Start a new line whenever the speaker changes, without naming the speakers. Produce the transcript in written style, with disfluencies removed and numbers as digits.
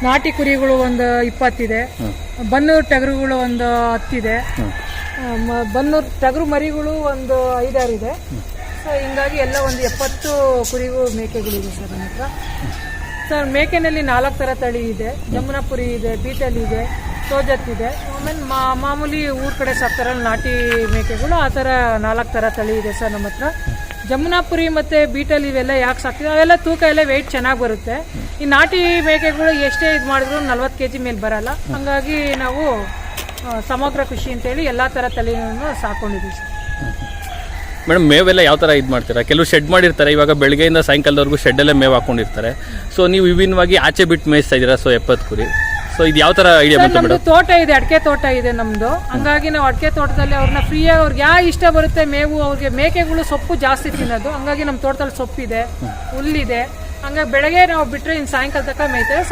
ನಾಟಿ ಕುರಿಗಳು ಒಂದು 20 ಇದೆ. ಬನ್ನೂರು ಟಗರುಗಳು ಒಂದು 10 ಇದೆ. ಬನ್ನೂರು ಟಗರು ಮರಿಗಳು ಒಂದು 5-6 ಇದೆ. ಸೊ ಹಿಂಗಾಗಿ ಎಲ್ಲ ಒಂದು 70 ಕುರಿಗಳು ಮೇಕೆಗಳಿದೆ ಸರ್ ನಮ್ಮ ಹತ್ರ. ಸರ್ ಮೇಕೆನಲ್ಲಿ 4 ಥರ ತಳಿ ಇದೆ. ಜಮುನಾಪುರಿ ಇದೆ, ಬೀಟಲ್ ಇದೆ, ಸೋಜತ್ ಇದೆ. ಆಮೇಲೆ ಮಾಮೂಲಿ ಊರ ಕಡೆ ಸಾಕ್ತಾರಲ್ಲ ನಾಟಿ ಮೇಕೆಗಳು, ಆ ಥರ 4 ಥರ ತಳಿ ಇದೆ ಸರ್ ನಮ್ಮ ಹತ್ರ. ಜಮುನಾಪುರಿ ಮತ್ತು ಬೀಟಲ್ ಇವೆಲ್ಲ ಯಾಕೆ ಸಾಕ್ತೀವಿ, ಅವೆಲ್ಲ ತೂಕ ಎಲ್ಲ ವೆಯ್ಟ್ ಚೆನ್ನಾಗಿ ಬರುತ್ತೆ. ಈ ನಾಟಿ ಮೇಕೆಗಳು ಎಷ್ಟೇ ಇದು ಮಾಡಿದ್ರು 40 kg ಮೇಲೆ ಬರಲ್ಲ. ಹಾಗಾಗಿ ನಾವು ಸಮಗ್ರ ಕೃಷಿ ಅಂತೇಳಿ ಎಲ್ಲ ಥರ ತಳಿಯನ್ನು ಸಾಕೊಂಡಿದ್ದೀವಿ ಸರ್.
ಮೇಡಮ್, ಮೇವೆಲ್ಲ ಯಾವ ಥರ ಇದು ಮಾಡ್ತೀರಾ? ಕೆಲವು ಶೆಡ್ ಮಾಡಿರ್ತಾರೆ, ಇವಾಗ ಬೆಳಗ್ಗೆಯಿಂದ ಸಾಯಂಕಾಲದವರೆಗೂ ಶೆಡ್ಡಲ್ಲೇ ಮೇವು ಹಾಕೊಂಡಿರ್ತಾರೆ. ಸೊ ನೀವು ವಿಭಿನ್ನವಾಗಿ ಆಚೆ ಬಿಟ್ಟು ಮೇಯಿಸ್ತಾ ಇದ್ದೀರಾ. ಸೊ 70 ಕುರಿ. ಸೊ ಇದು ಯಾವ ಥರ ಐಡಿಯಾ ಬಂತು
ನಮ್ದು? ತೋಟ ಇದೆ, ಅಡಿಕೆ ತೋಟ ಇದೆ ನಮ್ದು. ಹಂಗಾಗಿ ನಾವು ಅಡಿಕೆ ತೋಟದಲ್ಲಿ ಅವ್ರನ್ನ ಫ್ರೀಯಾಗಿ ಅವ್ರಿಗೆ ಯಾವ ಇಷ್ಟ ಬರುತ್ತೆ ಮೇವು, ಅವ್ರಿಗೆ ಮೇಕೆಗಳು ಸೊಪ್ಪು ಜಾಸ್ತಿ ತಿನ್ನೋದು. ಹಂಗಾಗಿ ನಮ್ಮ ತೋಟದಲ್ಲಿ ಸೊಪ್ಪಿದೆ, ಹುಲ್ಲಿದೆ. ಹಂಗಾಗಿ ಬೆಳಗ್ಗೆ ನಾವು ಬಿಟ್ಟರೆ ಇನ್ನು ಸಾಯಂಕಾಲ ತನಕ ಮೇಯ್ತೇವೆ.